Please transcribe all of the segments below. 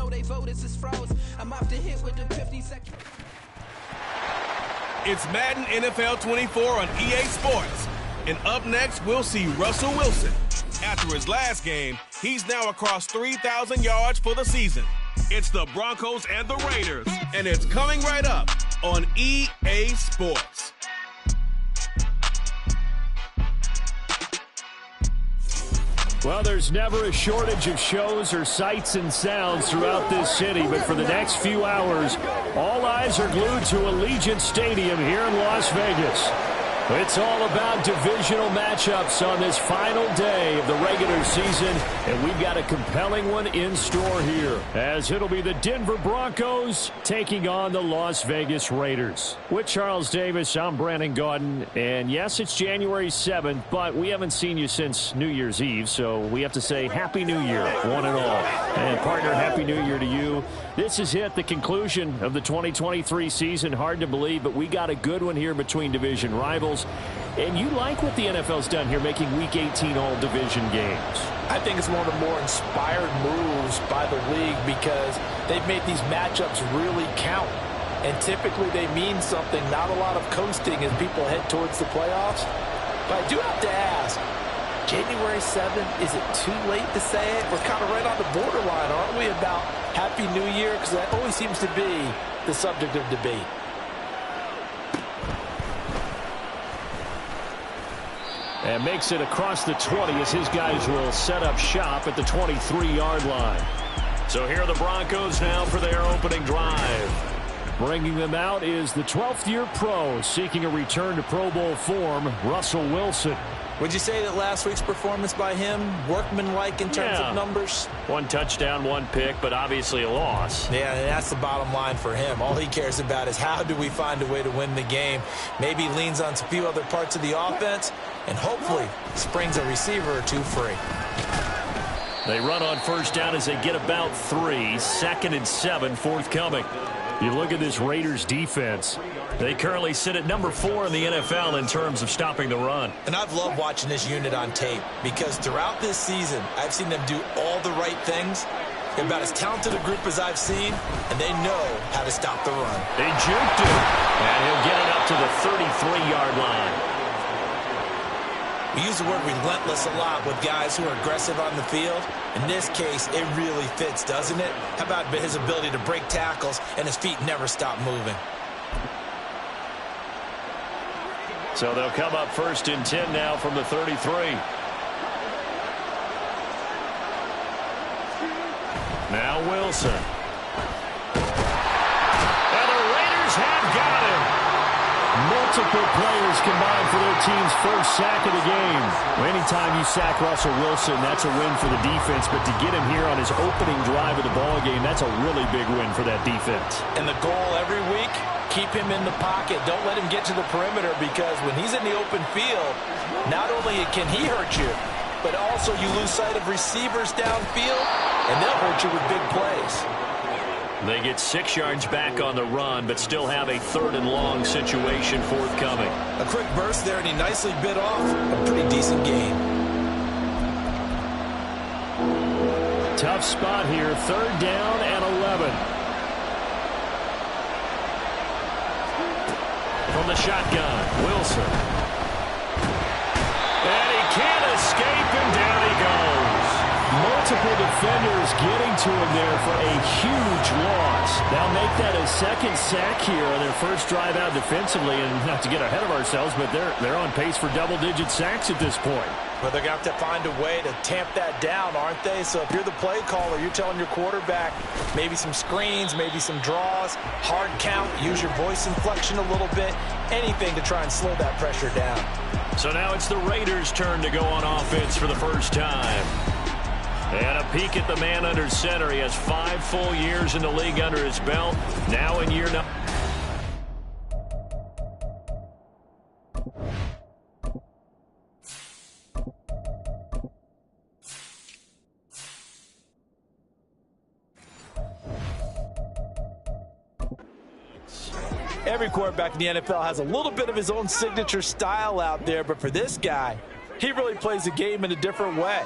know they voters is froze. I'm off the hit with the 50-second. It's Madden NFL 24 on EA Sports. And up next, we'll see Russell Wilson. After his last game, he's now across 3,000 yards for the season. It's the Broncos and the Raiders, and it's coming right up on EA Sports. Well, there's never a shortage of shows or sights and sounds throughout this city, but for the next few hours, all eyes are glued to Allegiant Stadium here in Las Vegas. It's all about divisional matchups on this final day of the regular season, and we've got a compelling one in store here, as it'll be the Denver Broncos taking on the Las Vegas Raiders. With Charles Davis, I'm Brandon Gaudin, and yes, it's January 7th, but we haven't seen you since New Year's Eve, so we have to say Happy New Year, one and all. And partner, Happy New Year to you. This is it, the conclusion of the 2023 season. Hard to believe, but we got a good one here between division rivals. And you like what the NFL's done here, making Week 18 all-division games. I think it's one of the more inspired moves by the league because they've made these matchups really count. And typically they mean something, not a lot of coasting as people head towards the playoffs. But I do have to ask, January 7th, is it too late to say it? We're kind of right on the borderline, aren't we, about Happy New Year? Because that always seems to be the subject of debate. And makes it across the 20 as his guys will set up shop at the 23-yard line. So here are the Broncos now for their opening drive. Bringing them out is the 12th-year pro seeking a return to Pro Bowl form, Russell Wilson. Would you say that last week's performance by him, workmanlike in terms of numbers? One touchdown, one pick, but obviously a loss. Yeah, and that's the bottom line for him. All he cares about is how do we find a way to win the game. Maybe leans on a few other parts of the offense, and hopefully springs a receiver or two free. They run on first down as they get about 3. 2nd and 7 forthcoming. You look at this Raiders defense. They currently sit at number 4 in the NFL in terms of stopping the run. And I've loved watching this unit on tape because throughout this season, I've seen them do all the right things. They're about as talented a group as I've seen, and they know how to stop the run. They juked it, and he'll get it up to the 33-yard line. We use the word relentless a lot with guys who are aggressive on the field. In this case, it really fits, doesn't it? How about his ability to break tackles and his feet never stop moving? So they'll come up 1st and 10 now from the 33. Now Wilson. And the Raiders have got him. Multiple players combined for their team's first sack of the game. Anytime you sack Russell Wilson, that's a win for the defense. But to get him here on his opening drive of the ball game, that's a really big win for that defense. And the goal every week, keep him in the pocket. Don't let him get to the perimeter because when he's in the open field, not only can he hurt you, but also you lose sight of receivers downfield, and they'll hurt you with big plays. They get 6 yards back on the run, but still have a 3rd and long situation forthcoming. A quick burst there, and he nicely bit off a pretty decent gain. Tough spot here, 3rd down and 11. From the shotgun, Wilson. And he can't escape, and down he goes. Multiple defenders getting to him there for a huge loss. They'll make that a 2nd sack here on their first drive out defensively, and not to get ahead of ourselves, but they're on pace for double-digit sacks at this point. But they're going to have to find a way to tamp that down, aren't they? So if you're the play caller, you're telling your quarterback maybe some screens, maybe some draws, hard count, use your voice inflection a little bit, anything to try and slow that pressure down. So now it's the Raiders' turn to go on offense for the first time. And a peek at the man under center. He has 5 full years in the league under his belt. Now in year number. Every quarterback in the NFL has a little bit of his own signature style out there, but for this guy, he really plays the game in a different way.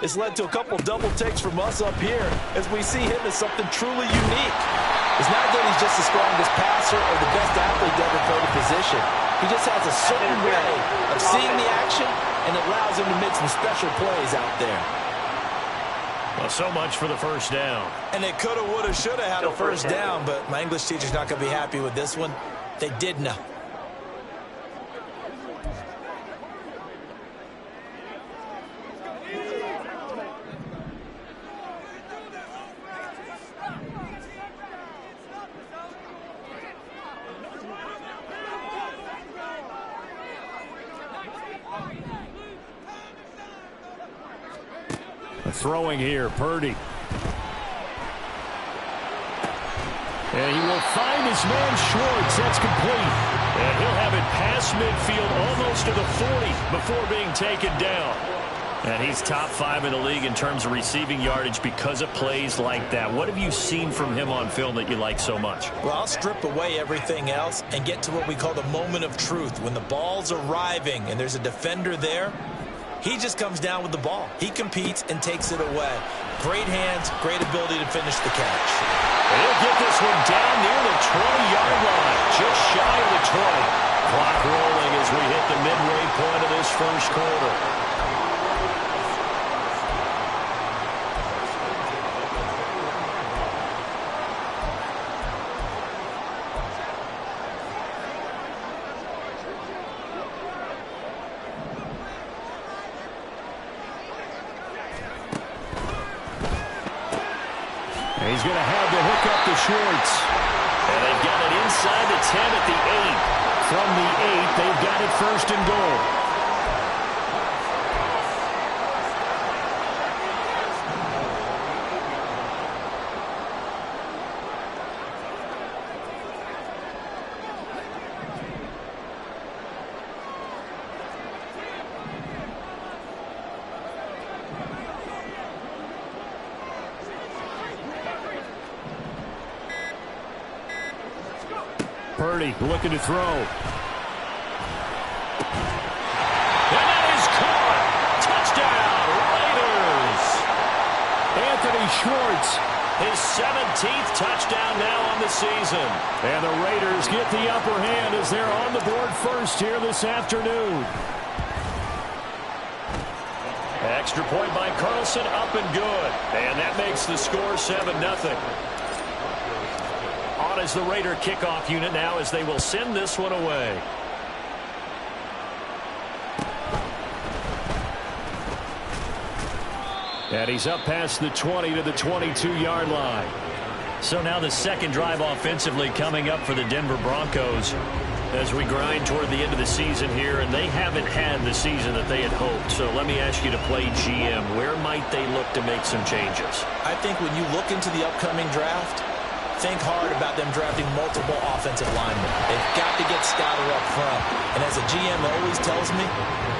It's led to a couple double takes from us up here as we see him as something truly unique. It's not that he's just the strongest passer or the best athlete to ever play the position. He just has a certain way of seeing the action, and it allows him to make some special plays out there. Well, so much for the first down. And they could have, would have, should have had a first down, but my English teacher's not going to be happy with this one. They did know. Throwing here, Purdy. And he will find his man Schwartz. That's complete. And he'll have it past midfield almost to the 40 before being taken down. And he's top 5 in the league in terms of receiving yardage because of plays like that. What have you seen from him on film that you like so much? Well, I'll strip away everything else and get to what we call the moment of truth. When the ball's arriving and there's a defender there, he just comes down with the ball. He competes and takes it away. Great hands, great ability to finish the catch. He'll get this one down near the 20-yard line, just shy of the 20. Clock rolling as we hit the midway point of this first quarter. He's going to have to hook up to Schwartz. And they've got it inside the 10 at the 8. From the 8, they've got it first and goal. Purdy looking to throw. And that is caught. Touchdown, Raiders. Anthony Schwartz, his 17th touchdown now on the season. And the Raiders get the upper hand as they're on the board first here this afternoon. Extra point by Carlson, up and good. And that makes the score 7-0. As the Raider kickoff unit now as they will send this one away. And he's up past the 20 to the 22-yard line. So now the second drive offensively coming up for the Denver Broncos as we grind toward the end of the season here, and they haven't had the season that they had hoped. So let me ask you to play GM. Where might they look to make some changes? I think when you look into the upcoming draft, think hard about them drafting multiple offensive linemen. They've got to get stouter up front. And as a GM always tells me,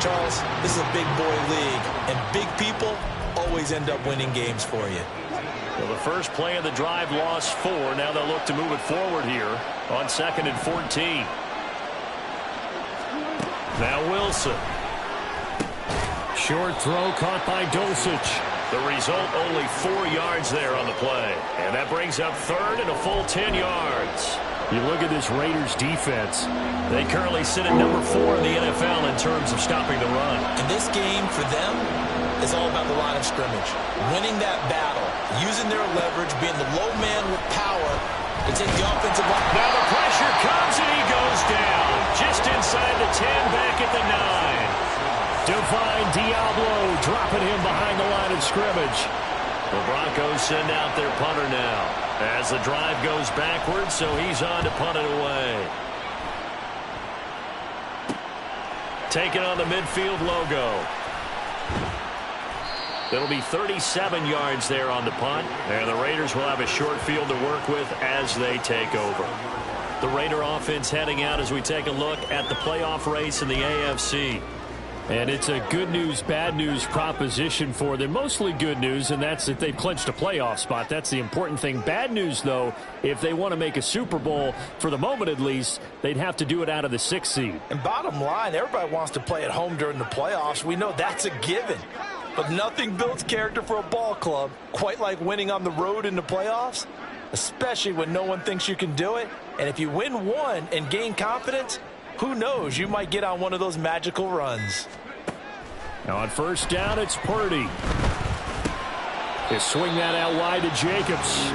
Charles, this is a big boy league, and big people always end up winning games for you. Well, the first play of the drive lost 4. Now they'll look to move it forward here on 2nd and 14. Now Wilson. Short throw caught by Dulcich. The result, only 4 yards there on the play. And that brings up 3rd and a full 10 yards. You look at this Raiders defense. They currently sit at number 4 in the NFL in terms of stopping the run. And this game for them is all about the line of scrimmage. Winning that battle, using their leverage, being the low man with power to take the offensive line. Now the pressure comes and he goes down. Just inside the 10, back at the 9. Divine Diablo dropping him behind the line of scrimmage. The Broncos send out their punter now as the drive goes backwards, so he's on to punt it away. Taking on the midfield logo. It'll be 37 yards there on the punt, and the Raiders will have a short field to work with as they take over. The Raider offense heading out as we take a look at the playoff race in the AFC. And it's a good news, bad news proposition for them. Mostly good news, and that's that they've clinched a playoff spot. That's the important thing. Bad news, though, if they want to make a Super Bowl, for the moment at least, they'd have to do it out of the 6th seed. And bottom line, everybody wants to play at home during the playoffs. We know that's a given. But nothing builds character for a ball club quite like winning on the road in the playoffs, especially when no one thinks you can do it. And if you win one and gain confidence, who knows, you might get on one of those magical runs. Now on first down, it's Purdy. They swing that out wide to Jacobs.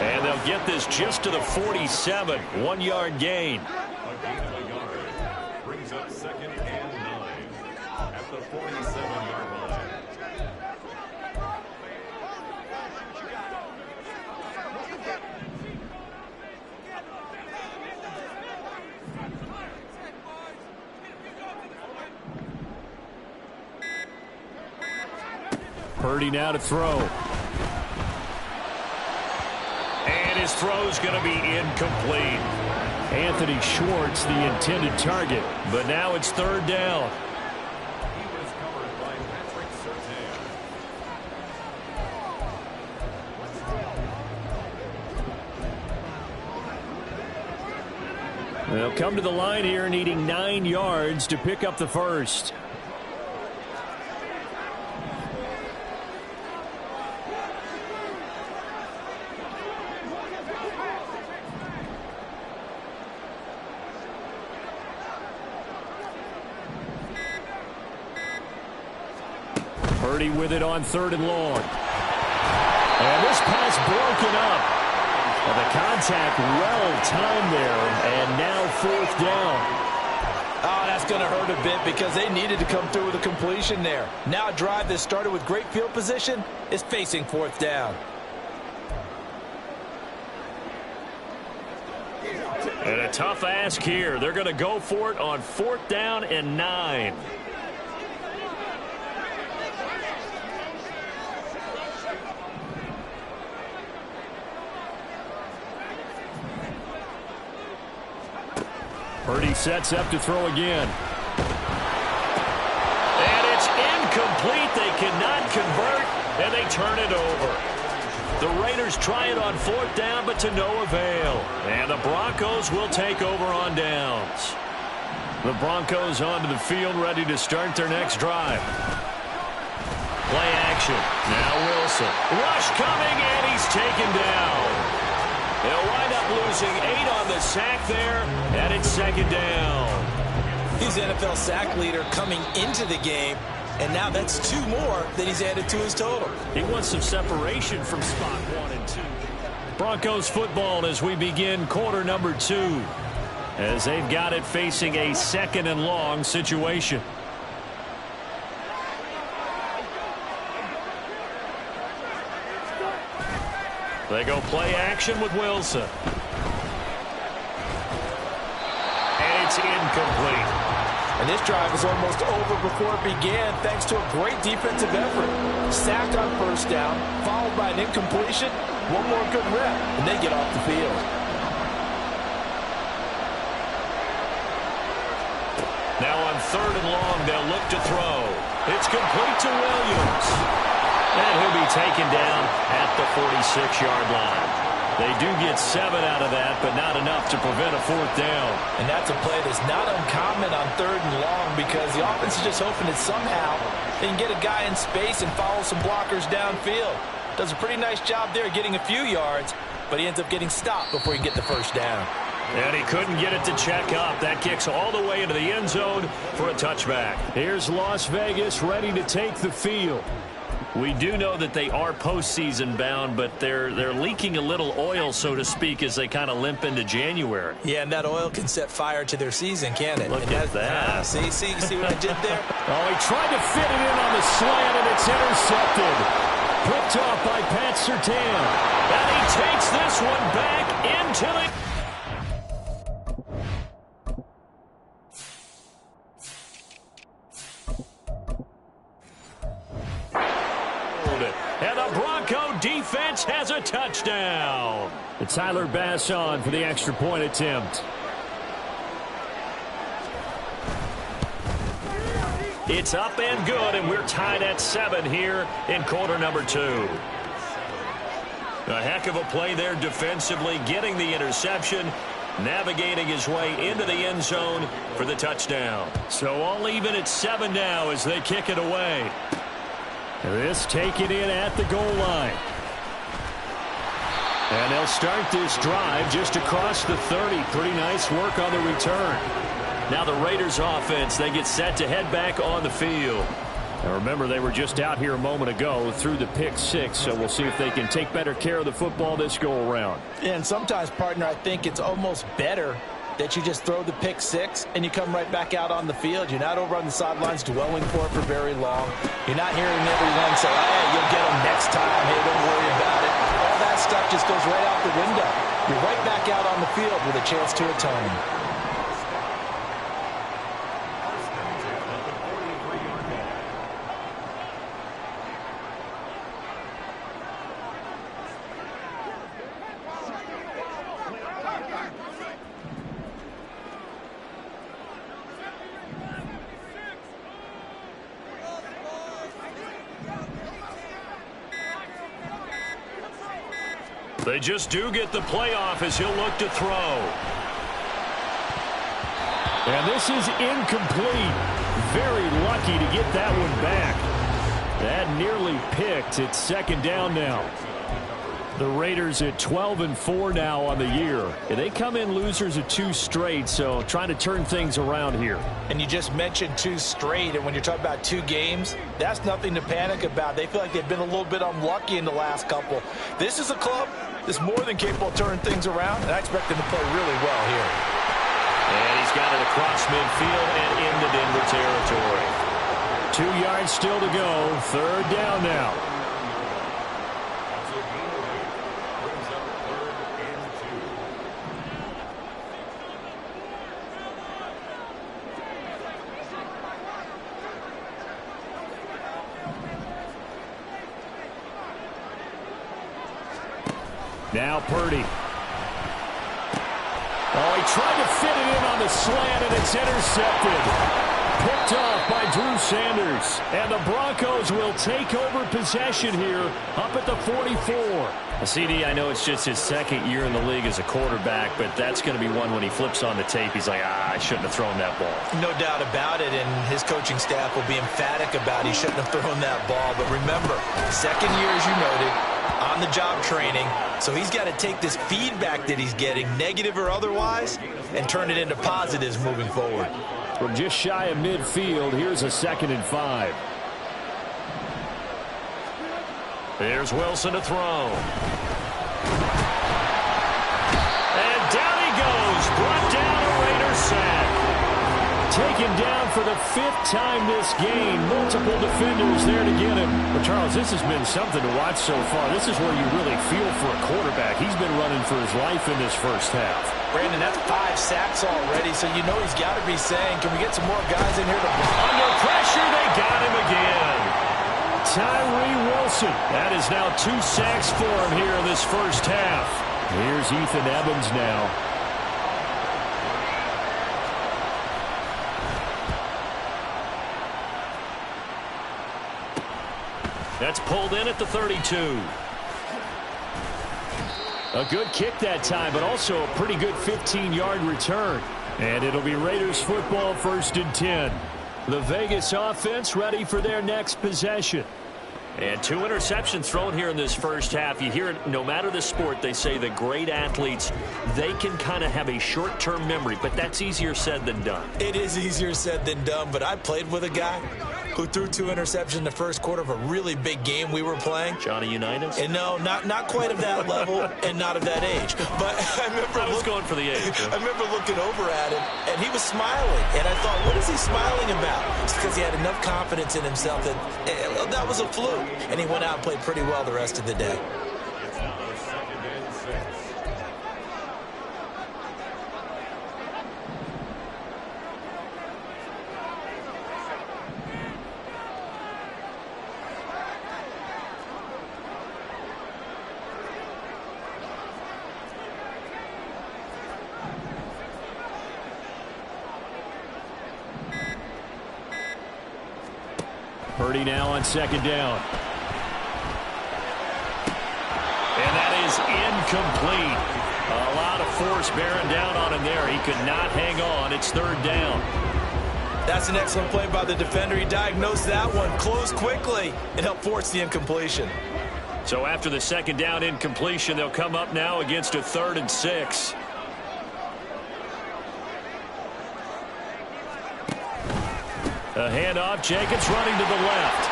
And they'll get this just to the 47. 1-yard gain. Brings up 2nd and 9 at the 47-yard line. Purdy now to throw. And his throw's going to be incomplete. Anthony Schwartz, the intended target. But now it's 3rd down. He was covered by Patrick Surtain. They'll come to the line here needing 9 yards to pick up the first. Purdy with it on 3rd and long. And this pass broken up. And the contact well timed there. And now 4th down. Oh, that's going to hurt a bit because they needed to come through with a completion there. Now a drive that started with great field position is facing 4th down. And a tough ask here. They're going to go for it on 4th down and 9. Purdy sets up to throw again. And it's incomplete. They cannot convert, and they turn it over. The Raiders try it on 4th down, but to no avail. And the Broncos will take over on downs. The Broncos onto the field, ready to start their next drive. Play action. Now Wilson. Rush coming, and he's taken down. They'll wind up losing 8 on the sack there, and it's 2nd down. He's NFL sack leader coming into the game, and now that's 2 more that he's added to his total. He wants some separation from spot 1 and 2. Broncos football as we begin quarter number 2, as they've got it facing a 2nd and long situation. They go play action with Wilson. And it's incomplete. And this drive is almost over before it began thanks to a great defensive effort. Sack on 1st down, followed by an incompletion. One more good rep, and they get off the field. Now on 3rd and long, they'll look to throw. It's complete to Williams. And he'll be taken down at the 46-yard line. They do get 7 out of that, but not enough to prevent a 4th down. And that's a play that's not uncommon on 3rd and long because the offense is just hoping that somehow they can get a guy in space and follow some blockers downfield. Does a pretty nice job there getting a few yards, but he ends up getting stopped before he can get the 1st down. And he couldn't get it to check up. That kicks all the way into the end zone for a touchback. Here's Las Vegas ready to take the field. We do know that they are postseason bound, but they're leaking a little oil, so to speak, as they kind of limp into January. Yeah, and that oil can set fire to their season, can't it? Look at that. See what I did there? Oh, he tried to fit it in on the slant, and it's intercepted. Picked off by Pat Surtain. And he takes this one back into the... And the Bronco defense has a touchdown. It's Tyler Bass on for the extra point attempt. It's up and good, and we're tied at 7 here in quarter number 2. A heck of a play there defensively, getting the interception, navigating his way into the end zone for the touchdown. So all even at 7 now as they kick it away. This taken in at the goal line. And they'll start this drive just across the 30. Pretty nice work on the return. Now the Raiders offense, they get set to head back on the field. Now remember, they were just out here a moment ago through the pick 6, so we'll see if they can take better care of the football this go-around. And sometimes, partner, I think it's almost better that you just throw the pick 6 and you come right back out on the field. You're not over on the sidelines dwelling for it for very long. You're not hearing everyone say, hey, you'll get them next time. Hey, don't worry about it. All that stuff just goes right out the window. You're right back out on the field with a chance to atone. They just do get the playoff as he'll look to throw. And this is incomplete. Very lucky to get that one back. That nearly picked. It's second down now. The Raiders at 12-4 now on the year. They come in losers of 2 straight, so trying to turn things around here. And you just mentioned 2 straight, and when you're talking about 2 games, that's nothing to panic about. They feel like they've been a little bit unlucky in the last couple. This is a club that's more than capable of turning things around, and I expect them to play really well here. And he's got it across midfield and into Denver territory. 2 yards still to go. Third down now. Now Purdy. Oh, he tried to fit it in on the slant, and it's intercepted. Picked off by Drew Sanders. And the Broncos will take over possession here up at the 44. CD, I know it's just his second year in the league as a quarterback, but that's going to be one when he flips on the tape. He's like, I shouldn't have thrown that ball. No doubt about it, and his coaching staff will be emphatic about he shouldn't have thrown that ball. But remember, second year, as you noted, on-the-job training, so he's got to take this feedback that he's getting, negative or otherwise, and turn it into positives moving forward. We're just shy of midfield. Here's a 2nd and 5. There's Wilson to throw. And down he goes. Brought down a Raider sack. Taken down for the 5th time this game. Multiple defenders there to get him. But, Charles, this has been something to watch so far. This is where you really feel for a quarterback. He's been running for his life in this first half. Brandon, that's 5 sacks already, so you know he's got to be saying, can we get some more guys in here to block? Under pressure, they got him again. Tyree Wilson. That is now 2 sacks for him here in this first half. Here's Ethan Evans now. That's pulled in at the 32. A good kick that time, but also a pretty good 15-yard return. And it'll be Raiders football, 1st and 10. The Vegas offense ready for their next possession. And 2 interceptions thrown here in this first half. You hear it, no matter the sport, they say the great athletes, they can kind of have a short-term memory, but that's easier said than done. It is easier said than done, but I played with a guy who threw 2 interceptions in the first quarter of a really big game we were playing. Johnny Unitas? And no, not quite of that level and not of that age. But I was going for the age. I remember looking over at him, and he was smiling. And I thought, what is he smiling about? It's because he had enough confidence in himself that that was a fluke. And he went out and played pretty well the rest of the day. Purdy now on 2nd down. And that is incomplete. A lot of force bearing down on him there. He could not hang on. It's 3rd down. That's an excellent play by the defender. He diagnosed that one, closed quickly, and helped force the incompletion. So after the second down incompletion, they'll come up now against a 3rd and 6. A handoff, Jacobs running to the left.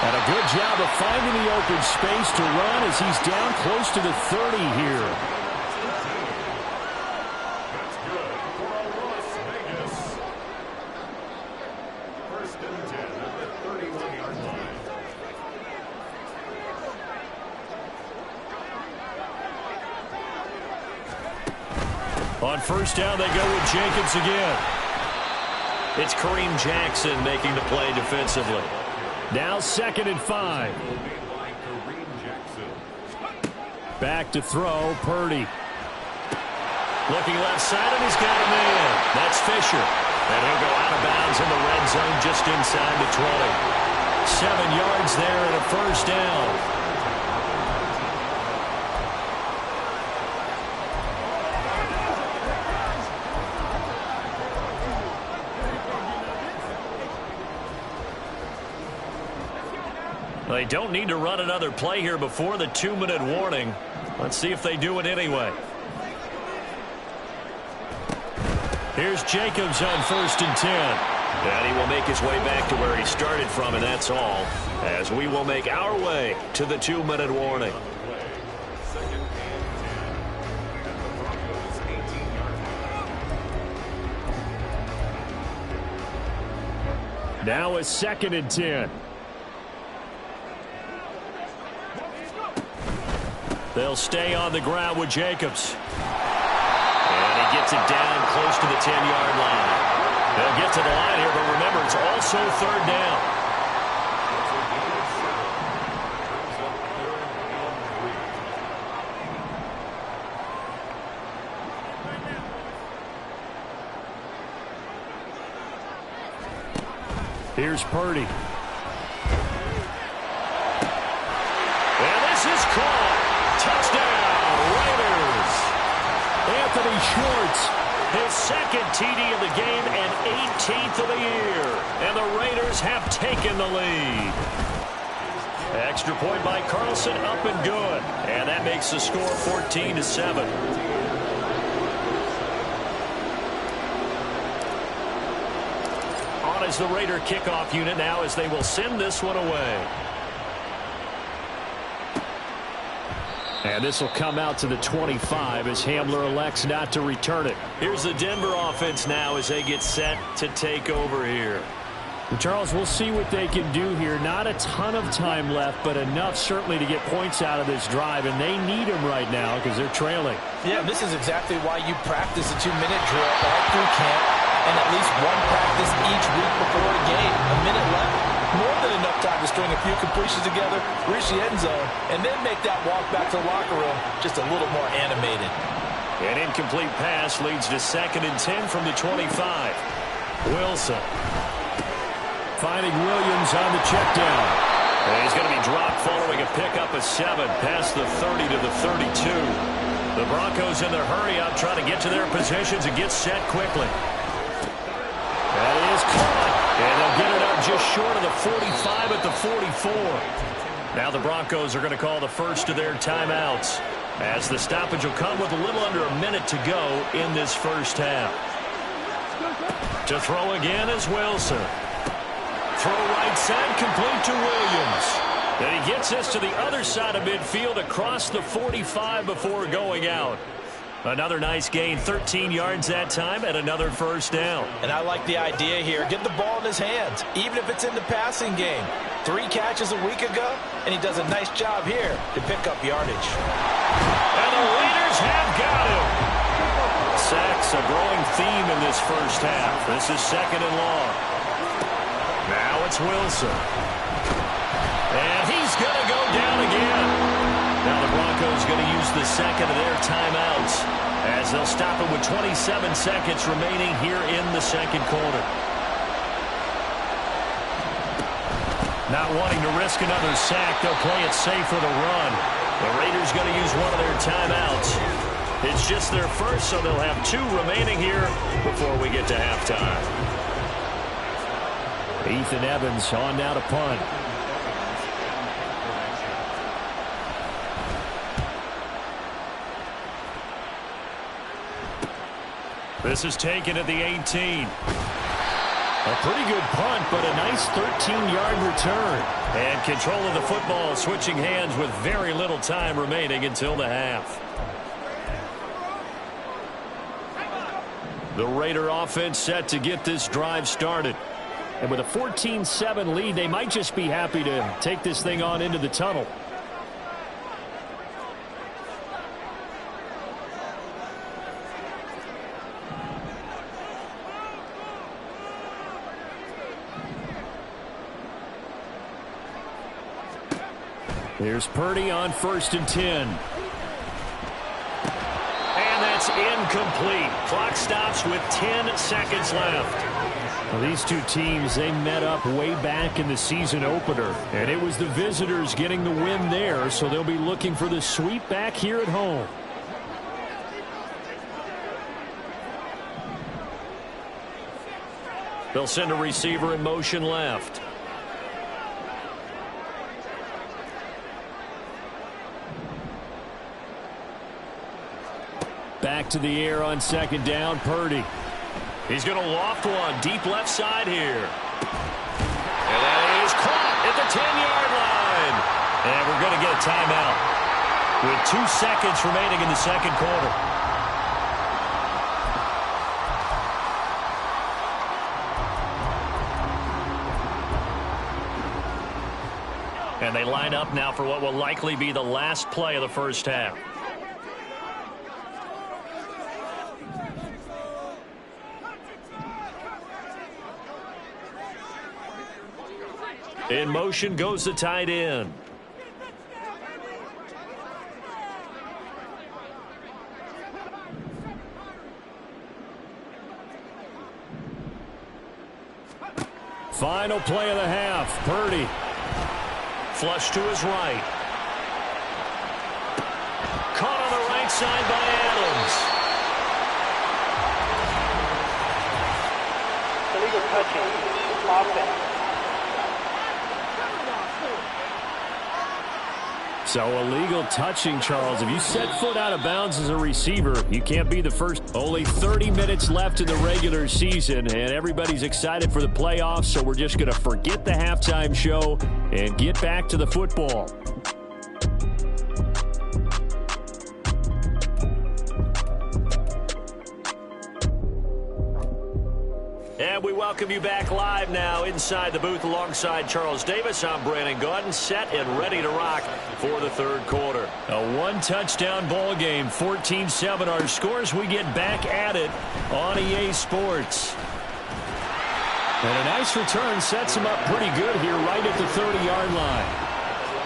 And a good job of finding the open space to run as he's down close to the 30 here. That's good for Las Vegas. First and 10 at the 31-yard line. On first down, they go with Jacobs again. It's Kareem Jackson making the play defensively. Now 2nd and 5. Back to throw, Purdy. Looking left side, and he's got a man. That's Fisher. And he'll go out of bounds in the red zone just inside the 20. 7 yards there and a first down. They don't need to run another play here before the 2-minute warning. Let's see if they do it anyway. Here's Jacobs on 1st and 10. And he will make his way back to where he started from, and that's all, as we will make our way to the 2-minute warning. Now a 2nd and 10. They'll stay on the ground with Jacobs. And he gets it down close to the 10-yard line. They'll get to the line here, but remember, it's also 3rd down. Here's Purdy. And this is caught. Touchdown, Raiders. Anthony Schwartz. His 2nd TD of the game and 18th of the year. And the Raiders have taken the lead. Extra point by Carlson, up and good. And that makes the score 14-7. On is the Raider kickoff unit now as they will send this one away. And this will come out to the 25 as Hamler elects not to return it. Here's the Denver offense now as they get set to take over here. And Charles, we'll see what they can do here. Not a ton of time left, but enough certainly to get points out of this drive, and they need them right now because they're trailing. Yeah, this is exactly why you practice a 2-minute drill all through camp and at least one practice each week before a game. A minute left. More than enough time to string a few completions together, reach the end zone, and then make that walk back to the locker room just a little more animated. An incomplete pass leads to 2nd and 10 from the 25. Wilson. Finding Williams on the check down. And he's going to be dropped following a pickup of 7 past the 30 to the 32. The Broncos in their hurry-up trying to get to their positions and get set quickly. That is caught. And they'll get it up just short of the 45 at the 44. Now the Broncos are going to call the first of their timeouts, as the stoppage will come with a little under a minute to go in this first half. To throw again is Wilson. Throw right side, complete to Williams. And he gets this to the other side of midfield across the 45 before going out. Another nice gain, 13 yards that time, and another first down. And I like the idea here. Get the ball in his hands, even if it's in the passing game. 3 catches a week ago, and he does a nice job here to pick up yardage. And the Raiders have got him. Sacks, a growing theme in this first half. This is 2nd and long. Now it's Wilson. And he's going to go down again. Now the Broncos going to use the 2nd of their timeouts as they'll stop it with 27 seconds remaining here in the 2nd quarter. Not wanting to risk another sack, they'll play it safe with a run. The Raiders going to use one of their timeouts. It's just their first, so they'll have 2 remaining here before we get to halftime. Ethan Evans on now to punt. This is taken at the 18. A pretty good punt, but a nice 13-yard return. And control of the football switching hands with very little time remaining until the half. The Raider offense set to get this drive started. And with a 14-7 lead, they might just be happy to take this thing on into the tunnel. Here's Purdy on 1st and 10. And that's incomplete. Clock stops with 10 seconds left. Well, these two teams, they met up way back in the season opener. And it was the visitors getting the win there, so they'll be looking for the sweep back here at home. They'll send a receiver in motion left. Back to the air on 2nd down, Purdy. He's going to loft one deep left side here. And that is caught at the 10-yard line. And we're going to get a timeout with 2 seconds remaining in the 2nd quarter. And they line up now for what will likely be the last play of the 1st half. In motion goes the tight end. Final play of the half. Purdy. Flush to his right. Caught on the right side by Adams. Illegal touching. Offense. So illegal touching, Charles. If you set foot out of bounds as a receiver, you can't be the first. Only 30 minutes left in the regular season, and everybody's excited for the playoffs, so we're just going to forget the halftime show and get back to the football. And we welcome you back live now inside the booth alongside Charles Davis. I'm Brandon Gaudin, set and ready to rock for the 3rd quarter. A 1-touchdown ball game, 14-7 our scores. We get back at it on EA Sports. And a nice return sets him up pretty good here right at the 30-yard line.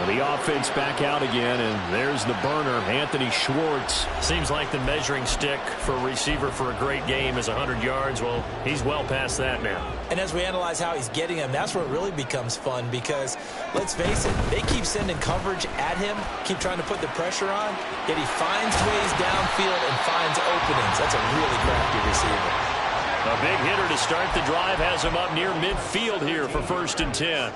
The offense back out again, and there's the burner, Anthony Schwartz. Seems like the measuring stick for a receiver for a great game is 100 yards. Well, he's well past that now. And as we analyze how he's getting him, that's where it really becomes fun because, let's face it, they keep sending coverage at him, keep trying to put the pressure on, yet he finds ways downfield and finds openings. That's a really crafty receiver. A big hitter to start the drive has him up near midfield here for 1st and 10.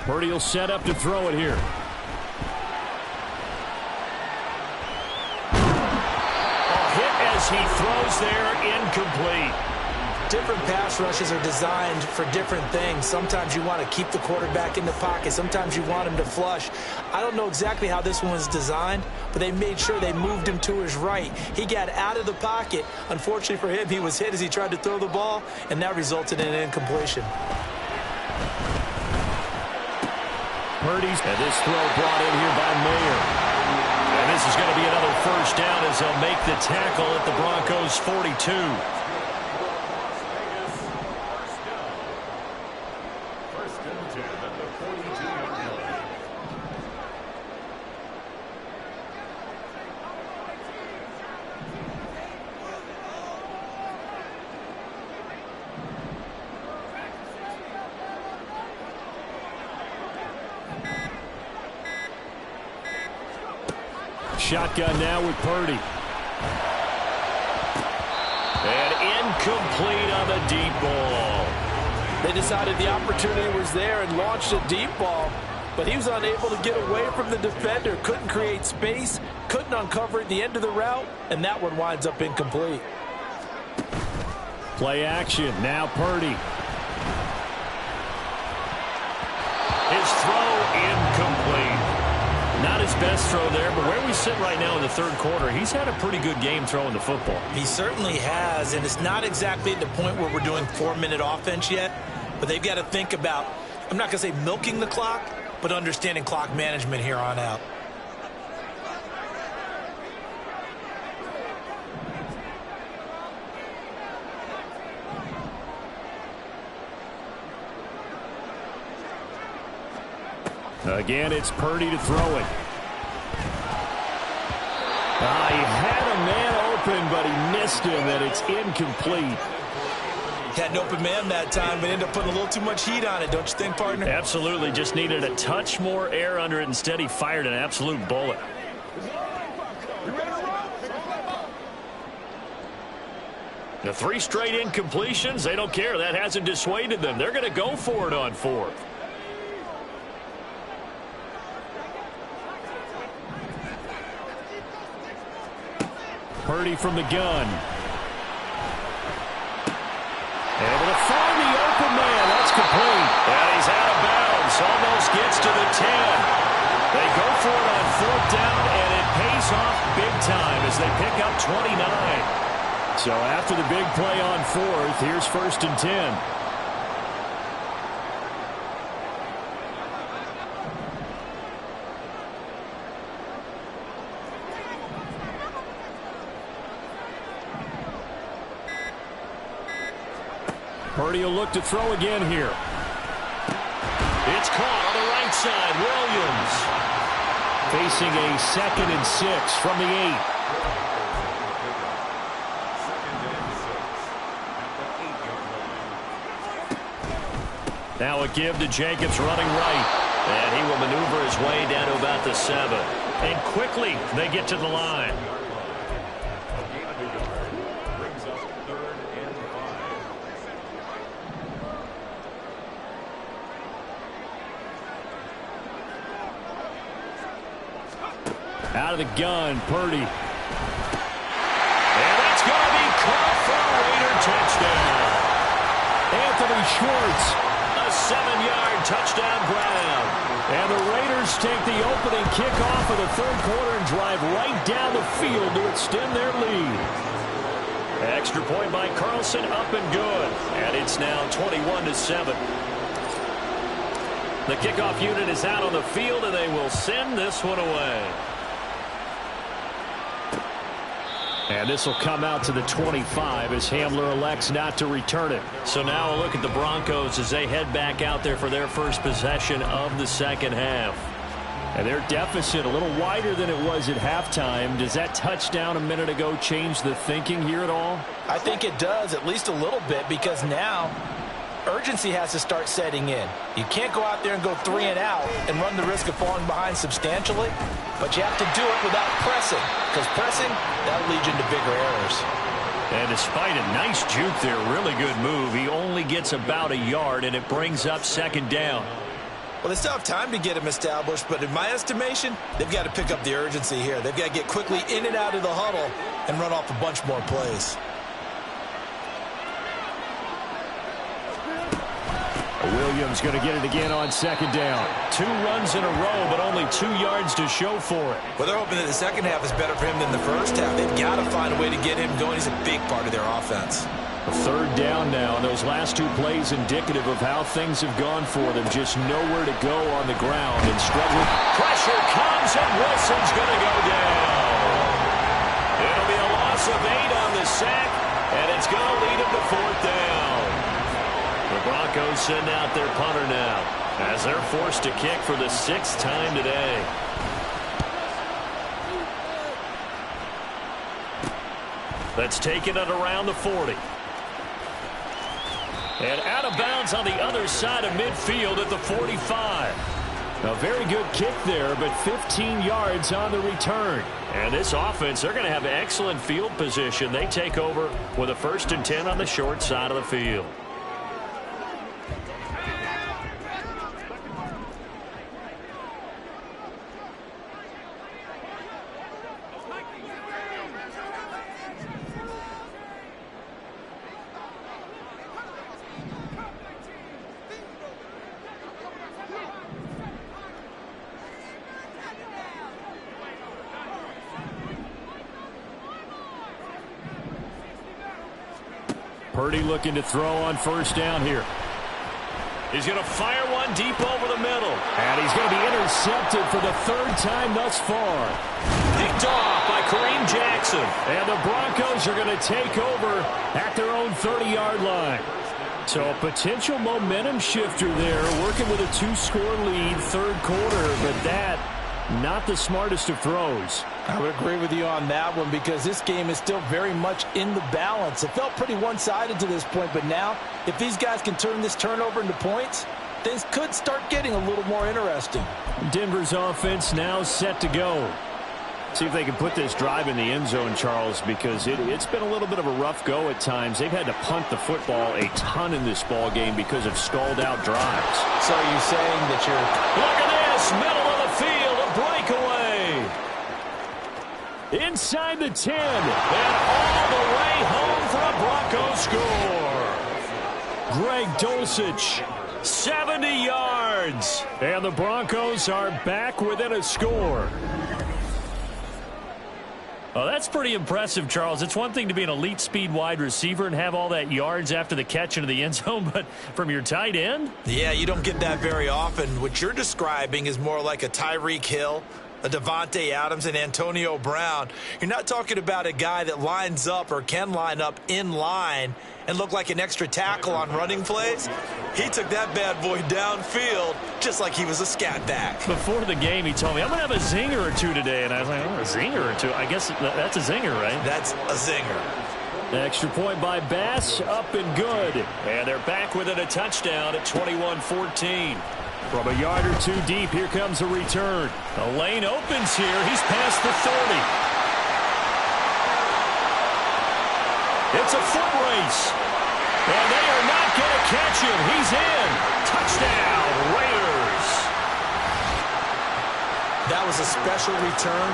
Purdy will set up to throw it here. A hit as he throws there, incomplete. Different pass rushes are designed for different things. Sometimes you want to keep the quarterback in the pocket. Sometimes you want him to flush. I don't know exactly how this one was designed, but they made sure they moved him to his right. He got out of the pocket. Unfortunately for him, he was hit as he tried to throw the ball, and that resulted in an incompletion. Purdy's, and this throw brought in here by Mayer. And this is going to be another 1st down as they'll make the tackle at the Broncos' 42. Shotgun now with Purdy. And incomplete on the deep ball. They decided the opportunity was there and launched a deep ball, but he was unable to get away from the defender. Couldn't create space, couldn't uncover at the end of the route, and that one winds up incomplete. Play action. Now Purdy. His throw incomplete. Not his best throw there, but where we sit right now in the third quarter, he's had a pretty good game throwing the football. He certainly has, and it's not exactly at the point where we're doing 4-minute offense yet, but they've got to think about, I'm not going to say milking the clock, but understanding clock management here on out. Again, it's Purdy to throw it. He had a man open, but he missed him, and it's incomplete. Had an open man that time, but ended up putting a little too much heat on it, don't you think, partner? Absolutely. Just needed a touch more air under it. Instead, he fired an absolute bullet. The 3 straight incompletions, they don't care. That hasn't dissuaded them. They're going to go for it on 4th. Purdy from the gun. Able to find the open man. That's complete. And he's out of bounds. Almost gets to the 10. They go for it on 4th down, and it pays off big time as they pick up 29. So after the big play on 4th, here's 1st and 10. Purdy will look to throw again here. It's caught on the right side. Williams. Facing a 2nd and 6 from the 8. Now a give to Jacobs running right. And he will maneuver his way down to about the 7. And quickly they get to the line. Out of the gun, Purdy. And that's going to be caught for a Raider touchdown. Anthony Schwartz. A 7-yard touchdown grab. And the Raiders take the opening kickoff of the third quarter and drive right down the field to extend their lead. Extra point by Carlson, up and good. And it's now 21-7. The kickoff unit is out on the field, and they will send this one away. And this will come out to the 25 as Hamler elects not to return it. So now a look at the Broncos as they head back out there for their first possession of the second half. And their deficit a little wider than it was at halftime. Does that touchdown a minute ago change the thinking here at all? I think it does, at least a little bit, because now urgency has to start setting in. You can't go out there and go 3 and out and run the risk of falling behind substantially, but you have to do it without pressing, because pressing, that'll lead you into bigger errors. And despite a nice juke there, really good move, he only gets about a yard, and it brings up 2nd down. Well, they still have time to get him established, but in my estimation, they've got to pick up the urgency here. They've got to get quickly in and out of the huddle and run off a bunch more plays. Williams going to get it again on 2nd down. 2 runs in a row, but only 2 yards to show for it. Well, they're hoping that the second half is better for him than the first half. They've got to find a way to get him going. He's a big part of their offense. 3rd down now, and those last 2 plays indicative of how things have gone for them. Just nowhere to go on the ground and struggling. Pressure comes, and Wilson's going to go down. It'll be a loss of 8 on the sack, and it's going to lead him to 4th down. The Broncos send out their punter now as they're forced to kick for the 6th time today. That's taken at around the 40. And out of bounds on the other side of midfield at the 45. A very good kick there, but 15 yards on the return. And this offense, they're going to have excellent field position. They take over with a 1st and 10 on the short side of the field. Purdy looking to throw on 1st down here. He's going to fire one deep over the middle. And he's going to be intercepted for the 3rd time thus far. Picked off by Kareem Jackson. And the Broncos are going to take over at their own 30-yard line. So a potential momentum shifter there, working with a 2-score lead, 3rd quarter, but that not the smartest of throws. I would agree with you on that one because this game is still very much in the balance. It felt pretty one-sided to this point, but now if these guys can turn this turnover into points, things could start getting a little more interesting. Denver's offense now set to go. See if they can put this drive in the end zone, Charles, because it's been a little bit of a rough go at times. They've had to punt the football a ton in this ball game because of stalled-out drives. So are you saying that you're... Look at this, middle of the field, a breakaway. Inside the 10. And all the way home for a Broncos score. Greg Dulcich. 70 yards. And the Broncos are back within a score. Well, that's pretty impressive, Charles. It's one thing to be an elite speed wide receiver and have all that yards after the catch into the end zone, but from your tight end? Yeah, you don't get that very often. What you're describing is more like a Tyreek Hill, a Devontae Adams, and Antonio Brown. You're not talking about a guy that lines up or can line up in line and look like an extra tackle on running plays. He took that bad boy downfield just like he was a scat back. Before the game, he told me, I'm going to have a zinger or two today. And I was like, oh, a zinger or two? I guess that's a zinger, right? That's a zinger. Extra point by Bass, up and good. And they're back within a touchdown at 21-14. From a yard or 2 deep, here comes a return. The lane opens here. He's past the 30. It's a foot race. And they are not going to catch him. He's in. Touchdown, Raiders. That was a special return,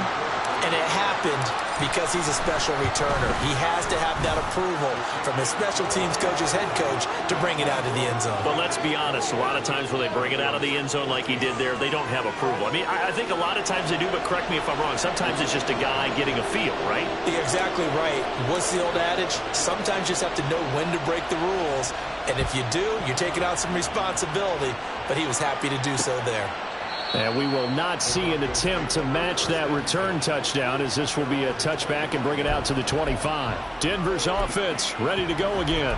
and it happened because he's a special returner. He has to have that approval from his special teams coach's head coach to bring it out of the end zone. But let's be honest, a lot of times when they bring it out of the end zone like he did there, they don't have approval. I mean, I think a lot of times they do, but correct me if I'm wrong. Sometimes it's just a guy getting a feel, right? You're exactly right. What's the old adage? Sometimes you just have to know when to break the rules, and if you do, you're taking out some responsibility, but he was happy to do so there. And we will not see an attempt to match that return touchdown, as this will be a touchback and bring it out to the 25. Denver's offense ready to go again.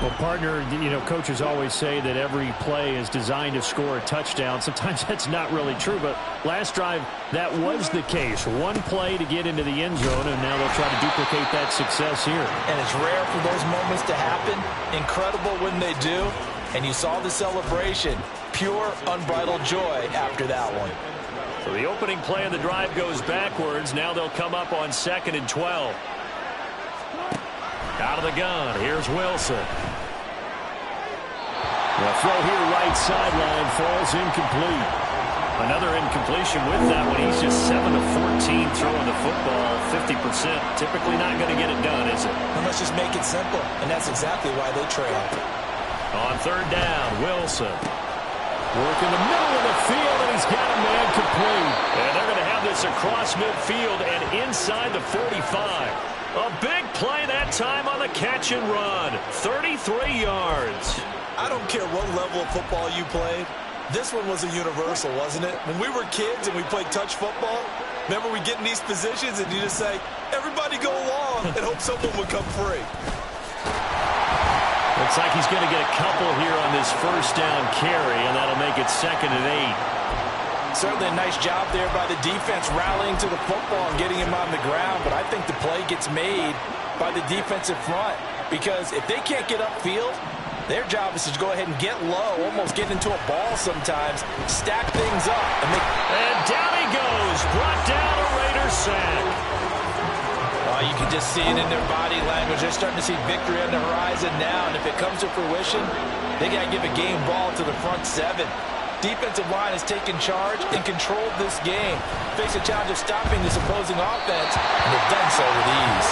Well, partner, you know, coaches always say that every play is designed to score a touchdown. Sometimes that's not really true, but last drive, that was the case. One play to get into the end zone, and now they'll try to duplicate that success here. And it's rare for those moments to happen. Incredible when they do. And you saw the celebration. Pure, unbridled joy after that one. So the opening play of the drive goes backwards. Now they'll come up on 2nd and 12. Out of the gun. Here's Wilson. The throw here right sideline falls incomplete. Another incompletion with that one. He's just 7 of 14 throwing the football. 50%. Typically not going to get it done, is it? And let's just make it simple. And that's exactly why they trail. On 3rd down, Wilson. Work in the middle of the field, and he's got a man complete. And they're going to have this across midfield and inside the 45. A big play that time on the catch and run. 33 yards. I don't care what level of football you played. This one was a universal, wasn't it? When we were kids and we played touch football, remember we get in these positions and you just say, everybody go along, and hope someone would come free. Looks like he's going to get a couple here on this 1st down carry, and that'll make it 2nd and 8. Certainly a nice job there by the defense rallying to the football and getting him on the ground, but I think the play gets made by the defensive front, because if they can't get upfield, Their job is to go ahead and get low, almost get into a ball sometimes, stack things up. And down he goes, brought down a Raider sack. Oh, you can just see it in their body language. They're starting to see victory on the horizon now, and if it comes to fruition, they got to give a game ball to the front seven. Defensive line has taken charge and controlled this game. Face a challenge of stopping this opposing offense, and they've done so with ease.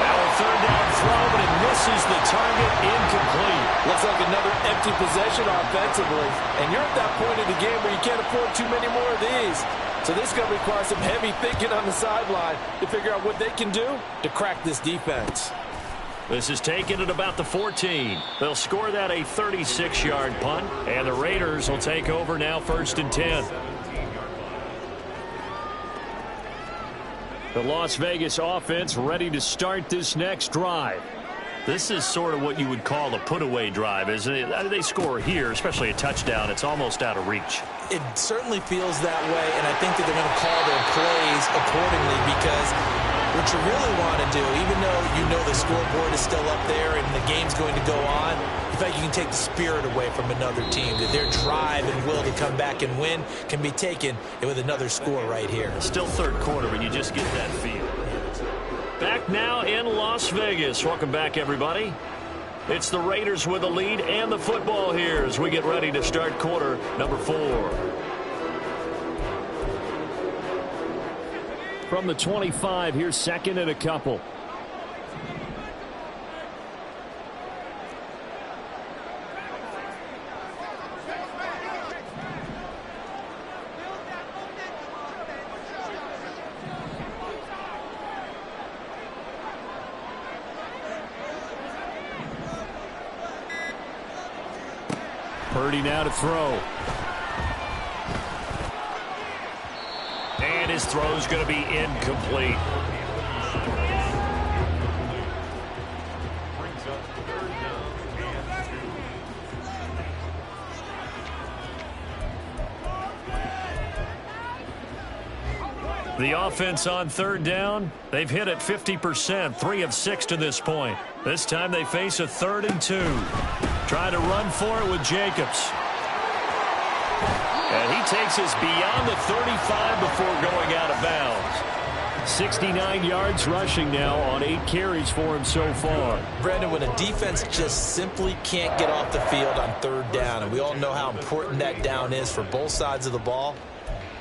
Now a third down throw, but it misses the target, incomplete. Looks like another empty possession offensively, and you're at that point in the game where you can't afford too many more of these. So this is going to require some heavy thinking on the sideline to figure out what they can do to crack this defense. This is taken at about the 14. They'll score that a 36-yard punt, and the Raiders will take over now 1st and 10. The Las Vegas offense ready to start this next drive. This is sort of what you would call a put-away drive, isn't it? They score here, especially a touchdown. It's almost out of reach. It certainly feels that way, and I think that they're going to call their plays accordingly because what you really want to do, even though you know the scoreboard is still up there and the game's going to go on, in fact, you can take the spirit away from another team. That their drive and will to come back and win can be taken with another score right here. Still third quarter, but you just get that feel. Back now in Las Vegas. Welcome back, everybody. It's the Raiders with the lead and the football here as we get ready to start quarter number 4. From the 25, here's 2nd and a couple. Purdy now to throw. And his throw's going to be incomplete. The offense on 3rd down, they've hit it 50%, 3 of 6 to this point. This time they face a 3rd and 2. Trying to run for it with Jacobs. And he takes us beyond the 35 before going out of bounds. 69 yards rushing now on 8 carries for him so far. Brandon, when a defense just simply can't get off the field on 3rd down, and we all know how important that down is for both sides of the ball,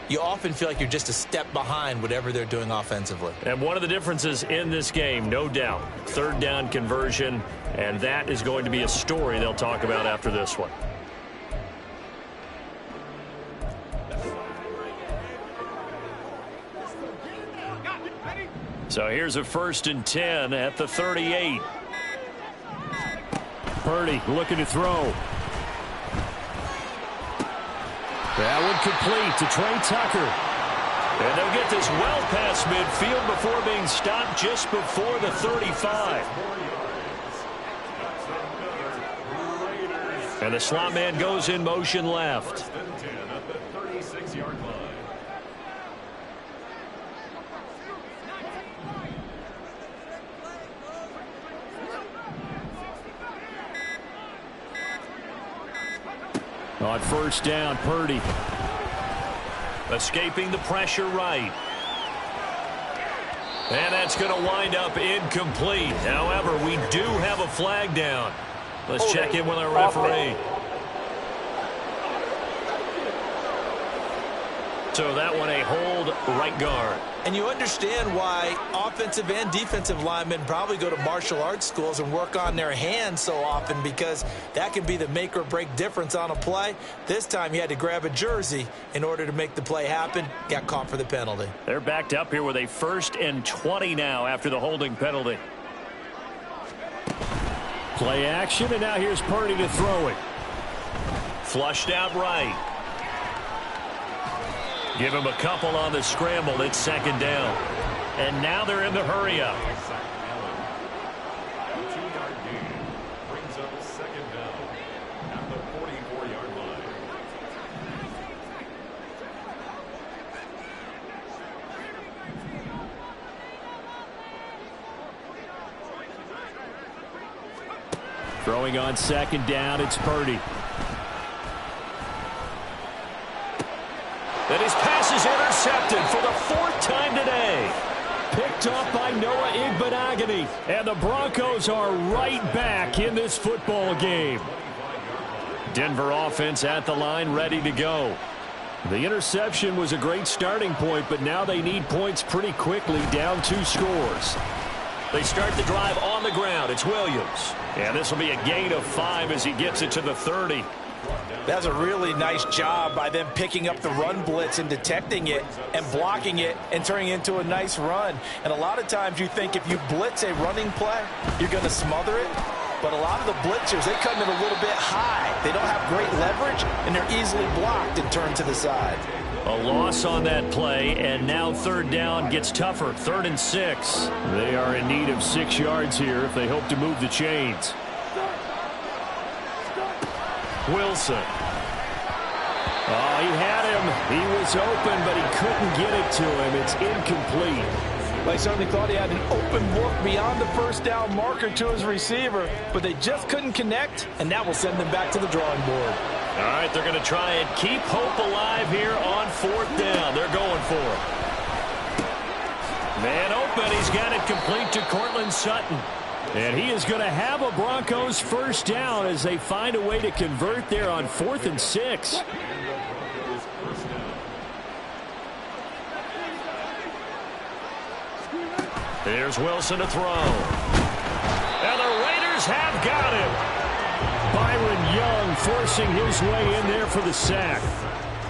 you often feel like you're just a step behind whatever they're doing offensively. And one of the differences in this game, no doubt, 3rd down conversion, and that is going to be a story they'll talk about after this one. So here's a 1st and 10 at the 38. Purdy looking to throw. That one complete to Trey Tucker. And they'll get this well past midfield before being stopped just before the 35. And the slot man goes in motion left. On 1st down, Purdy. Escaping the pressure right. And that's going to wind up incomplete. However, we do have a flag down. Let's check in with our referee. So that one a hold right guard. And you understand why offensive and defensive linemen probably go to martial arts schools and work on their hands so often, because that can be the make or break difference on a play. This time he had to grab a jersey in order to make the play happen. Got caught for the penalty. They're backed up here with a 1st and 20 now after the holding penalty. Play action, and now here's Purdy to throw it. Flushed out right. Give him a couple on the scramble. It's 2nd down. And now they're in the hurry up. Brings up 2nd down at the 44-yard line. Throwing on second down, it's Purdy. And his pass is intercepted for the 4th time today. Picked off by Noah Igbenogany. And the Broncos are right back in this football game. Denver offense at the line, ready to go. The interception was a great starting point, but now they need points pretty quickly, down 2 scores. They start the drive on the ground. It's Williams. And this will be a gain of 5 as he gets it to the 30. That's a really nice job by them picking up the run blitz and detecting it and blocking it and turning it into a nice run. And a lot of times you think if you blitz a running play, you're going to smother it. But a lot of the blitzers, they come in a little bit high. They don't have great leverage, and they're easily blocked and turned to the side. A loss on that play, and now 3rd down gets tougher. 3rd and 6. They are in need of 6 yards here if they hope to move the chains. Wilson. Oh, he had him. He was open, but he couldn't get it to him. It's incomplete. They certainly thought he had an open look beyond the 1st down marker to his receiver, but they just couldn't connect, and that will send them back to the drawing board. All right, they're going to try and keep hope alive here on 4th down. They're going for it. Man open. He's got it complete to Cortland Sutton. And he is going to have a Broncos 1st down as they find a way to convert there on 4th and 6. There's Wilson to throw. And the Raiders have got him. Byron Young forcing his way in there for the sack.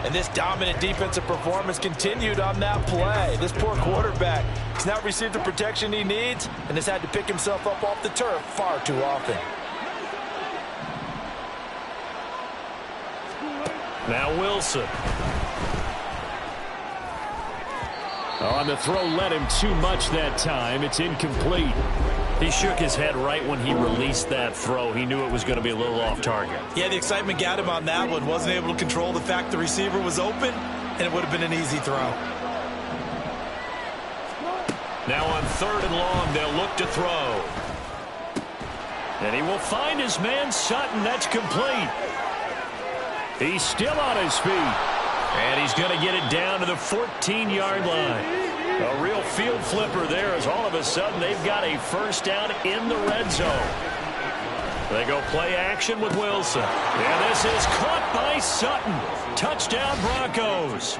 And this dominant defensive performance continued on that play. This poor quarterback has not received the protection he needs and has had to pick himself up off the turf far too often. Now Wilson. On the throw, led him too much that time. It's incomplete. He shook his head right when he released that throw. He knew it was going to be a little off target. Yeah, the excitement got him on that one. Wasn't able to control the fact the receiver was open, and it would have been an easy throw. Now on 3rd and long, they'll look to throw. And he will find his man Sutton. That's complete. He's still on his feet. And he's going to get it down to the 14-yard line. A real field flipper there as all of a sudden they've got a 1st down in the red zone. They go play action with Wilson. And this is caught by Sutton. Touchdown Broncos.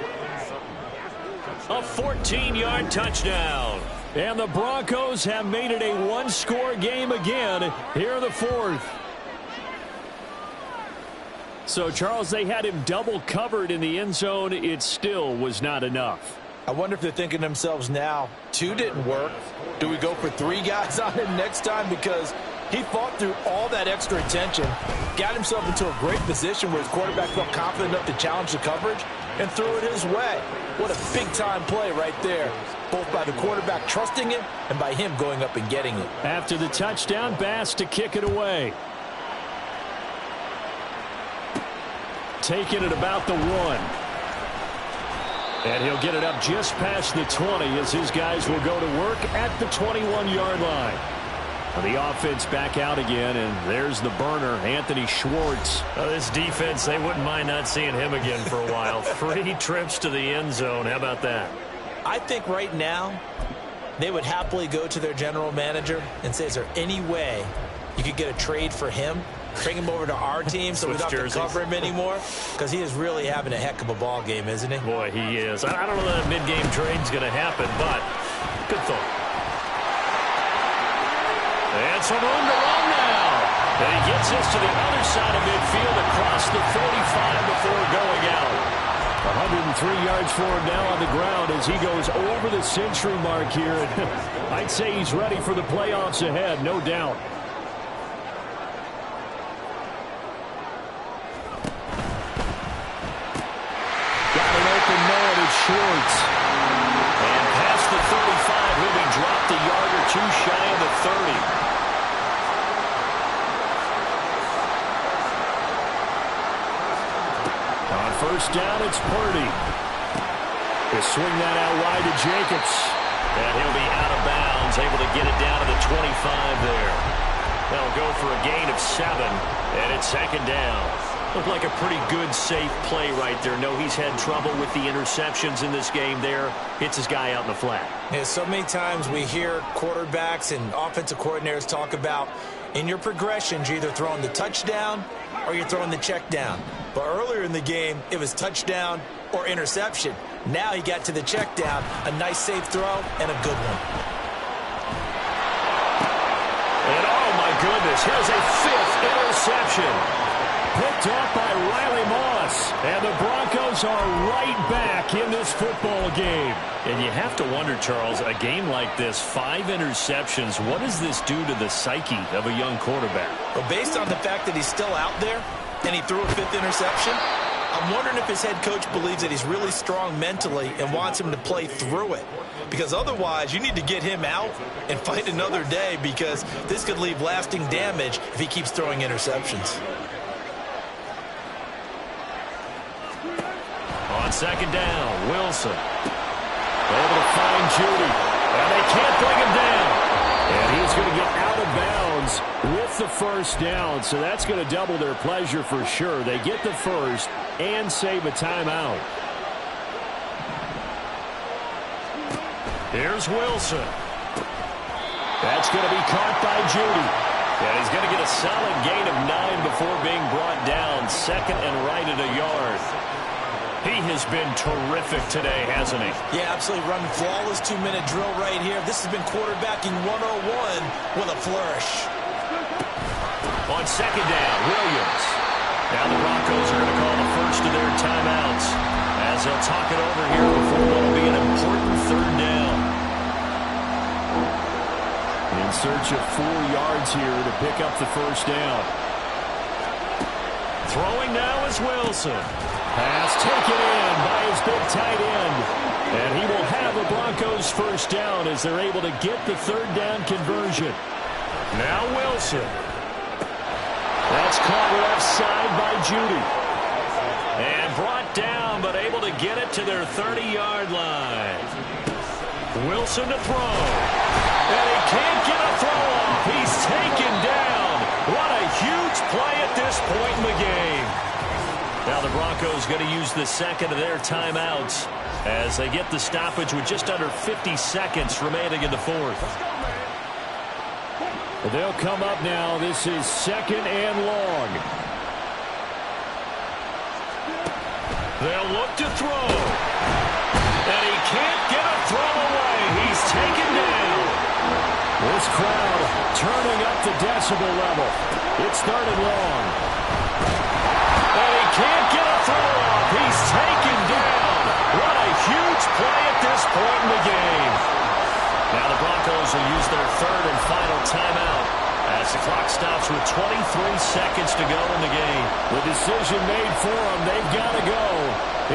A 14-yard touchdown. And the Broncos have made it a 1-score game again here in the 4th. So, Charles, they had him double covered in the end zone. It still was not enough. I wonder if they're thinking to themselves now, 2 didn't work. Do we go for 3 guys on him next time? Because he fought through all that extra attention, got himself into a great position where his quarterback felt confident enough to challenge the coverage and threw it his way. What a big-time play right there, both by the quarterback trusting him and by him going up and getting it. After the touchdown, Bass to kick it away. Taking it about the 1. And he'll get it up just past the 20 as his guys will go to work at the 21-yard line. And the offense back out again, and there's the burner, Anthony Schwartz. This defense, they wouldn't mind not seeing him again for a while. 3 trips to the end zone. How about that? I think right now they would happily go to their general manager and say, is there any way you could get a trade for him? Bring him over to our team so we don't have to cover him anymore, because he is really having a heck of a ball game, isn't he? Boy, he is. I don't know that a mid-game trade's going to happen, but good thought. And some room to run now. And he gets us to the other side of midfield across the 45 before going out. 103 yards for him now on the ground as he goes over the century mark here. I'd say he's ready for the playoffs ahead, no doubt. Schwartz. And past the 35, he'll be dropped a yard or 2 shy of the 30. On 1st down, it's Purdy. He'll swing that out wide to Jacobs. And he'll be out of bounds, able to get it down to the 25 there. They'll go for a gain of 7, and it's second down. Looked like a pretty good, safe play right there. No, he's had trouble with the interceptions in this game there. Hits his guy out in the flat. Yeah, so many times we hear quarterbacks and offensive coordinators talk about in your progressions, you're either throwing the touchdown or you're throwing the check down. But earlier in the game, it was touchdown or interception. Now he got to the check down, a nice safe throw, and a good one. And oh my goodness, here's a 5th interception. Picked off by Riley Moss. And the Broncos are right back in this football game. And you have to wonder, Charles, a game like this, 5 interceptions, what does this do to the psyche of a young quarterback? Well, based on the fact that he's still out there and he threw a 5th interception, I'm wondering if his head coach believes that he's really strong mentally and wants him to play through it. Because otherwise, you need to get him out and fight another day, because this could leave lasting damage if he keeps throwing interceptions. On second down, Wilson. Able to find Judy. And they can't bring him down. And he's going to get out of bounds with the first down. So that's going to double their pleasure for sure. They get the first and save a timeout. Here's Wilson. That's going to be caught by Judy. And he's going to get a solid gain of 9 before being brought down. Second and right at a yard. He has been terrific today, hasn't he? Yeah, absolutely. Running flawless 2-minute drill right here. This has been quarterbacking 101 with a flourish. On second down, Williams. Now the Broncos are going to call the first of their timeouts as they'll talk it over here before what will be an important third down. In search of 4 yards here to pick up the first down. Throwing now is Wilson. Pass taken in by his big tight end. And he will have the Broncos first down as they're able to get the third down conversion. Now Wilson. That's caught left side by Judy. And brought down, but able to get it to their 30-yard line. Wilson to throw. And he can't get a throw off. He's taken down. What a huge play at this point in the game. Now the Broncos going to use the second of their timeouts as they get the stoppage with just under 50 seconds remaining in the fourth. They'll come up now. This is second and long. They'll look to throw. And he can't get a throw away. He's taken down. This crowd turning up the decibel level. It's third and long. And he can't get a throw off. He's taken down. What a huge play at this point in the game. Now the Broncos will use their third and final timeout as the clock stops with 23 seconds to go in the game. The decision made for them. They've got to go.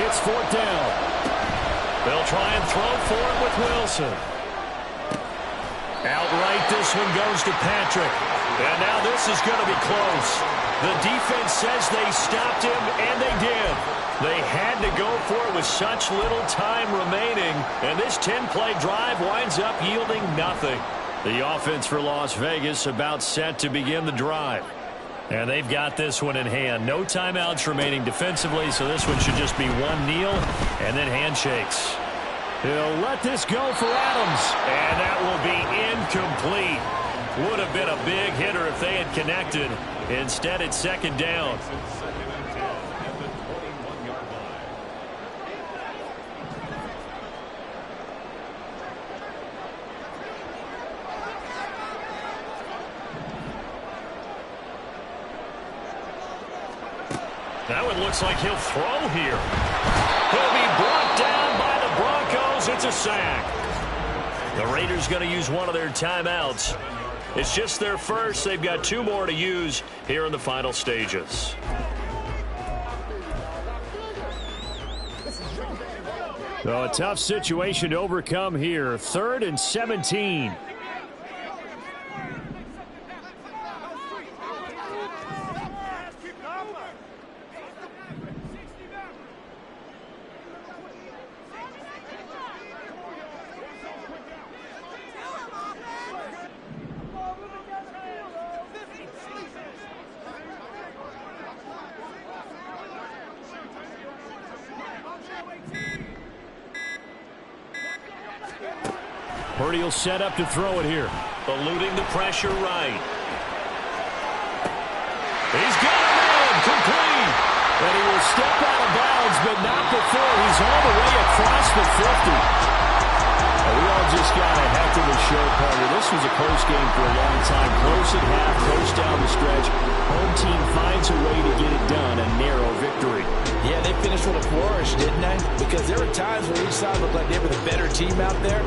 It's fourth down. They'll try and throw for it with Wilson. Outright, this one goes to Patrick. And now this is going to be close. The defense says they stopped him, and they did. They had to go for it with such little time remaining, and this 10-play drive winds up yielding nothing. The offense for Las Vegas about set to begin the drive. And they've got this one in hand. No timeouts remaining defensively, so this one should just be one kneel and then handshakes. He'll let this go for Adams. And that will be incomplete. Would have been a big hitter if they had connected. Instead, it's second down. Now it looks like he'll throw here. He'll be brought down by the Broncos. It's a sack. The Raiders going to use one of their timeouts. It's just their first. They've got 2 more to use here in the final stages. So a tough situation to overcome here. 3rd and 17. Purdy will set up to throw it here. Eluding the pressure right. He's got him in. Complete. And he will step out of bounds, but not before he's all the way across the 50. We all just got a heck of a show, partner. This was a close game for a long time. Close at half, close down the stretch. Home team finds a way to get it done. A narrow victory. Yeah, they finished with a flourish, didn't they? Because there were times where each side looked like they were the better team out there.